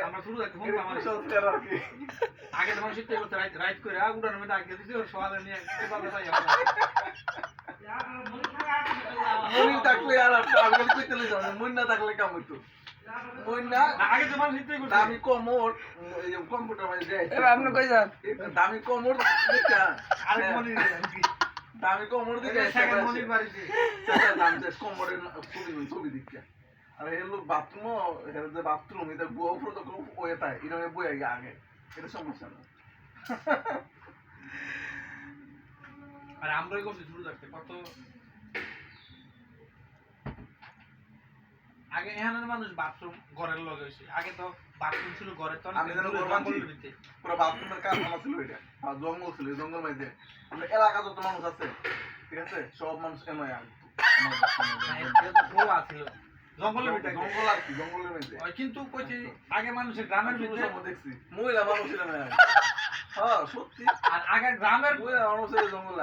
আমরা শুরু থাকতে ফোন আমার আগে তো মানুষ শিখতে করতে রাইট করে উড়ানোর মধ্যে আগে দিতে সকালে নিয়ে মনির থাকলে আর আপনি কইতে যাবেন মন না থাকলে কাম হইতো মন না আগে তো মানুষ শিখতে করতে দামি কোমর এই যে কম্পিউটার মানে দেয় এবার আপনি কই যান দামি কোমর দেখা আরেক মনির দামি কোমর দিকে সেকেন্ড মনির বাড়িতে দাম যে কোমরের ছবি দিচ্ছে আর এই লোক বাথরুম এর যে বাথরুম এটা বুয়া উপরে তো ওই তাই এরকম বই আগে এটা সমস্যা না আর আমরাই করছি শুরু থাকতে কত আগে এখানের মানুষ বাথরুম ঘরের লগে হইছে আগে তো বাথরুম ছিল ঘরের তো আমি যেন জঙ্গলের ভিতরে পুরো বাথরুমের কারখানা ছিল এটা আর জঙ্গল ছিল জঙ্গল মধ্যে আমরা এলাকা যত মানুষ আছে ঠিক আছে সব মানুষ কেন আগে জঙ্গলের ভিতরে জঙ্গল আর কি জঙ্গলের মধ্যে কিন্তু কইছি আগে মানুষের গ্রামের ভিতরে দেখছি মহিলা মানুষ ছিল না হ্যাঁ সত্যি আর আগে গ্রামের মহিলা মানুষের জঙ্গল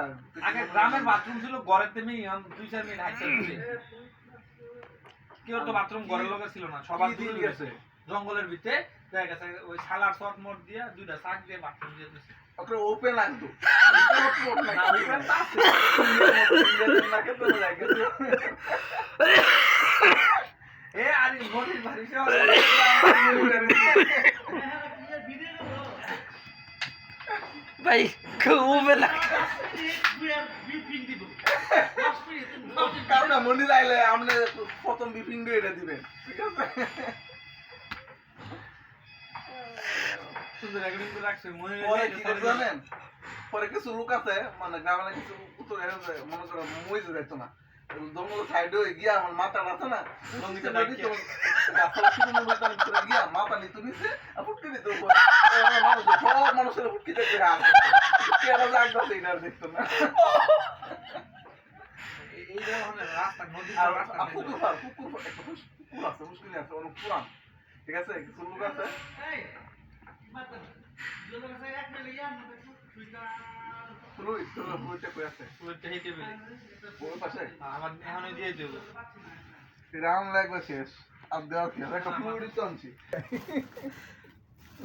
আগে গ্রামের বাথরুম ছিল ঘরের তেমনি 2-4 মিনিট হাঁটতে হচ্ছে কেউ তো বাথরুম ঘরের লগে ছিল না সবার দূরে গেছে জঙ্গলের ভিতরে দেখা গেছে ওই শালার শট মোট দিয়া দুইটা শাক দিয়ে বাথরুম দিয়ে দিছে ওকে ওপেন লাগতো এ আরে মোটির বাড়ি ভাই খুব কারণ মন্দির আইলে আপনি প্রথম বিপিং দিয়ে এটা দিবেন ঠিক আছে সুন্দর রেকর্ডিং করে রাখছে মনে পরে কি করে জানেন পরে কিছু লোক আছে মানে গ্রামে কিছু উত্তর মনে করো মইতে যাইতো না জঙ্গল সাইডে গিয়া আমার মাথা আছে না জঙ্গিতে গিয়া মাথা নিতে নিচ্ছে আর ফুটকে দিত সব মানুষের ফুটকি দেখবে কেন জাগতে এটা দেখতো না এই ধরনের রাস্তা নদী আর রাস্তা পুকুর একটা পুকুর আছে মুশকিল আছে অনেক পুরান ঠিক আছে কিছু লোক আছে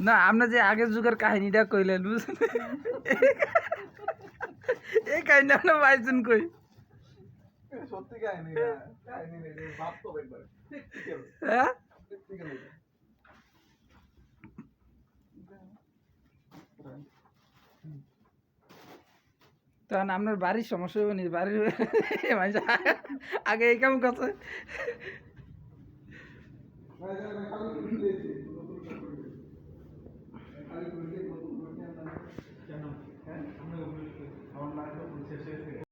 না আমরা যে আগের যুগের কাহিনীটা কইলেন বুঝছেন এই কাহিনী আমরা পাইছেন কই সত্যি কাহিনী বাস্তব একবার হ্যাঁ তখন আপনার বাড়ির সমস্যা হবে নি বাড়ির আগে এই কাম করছে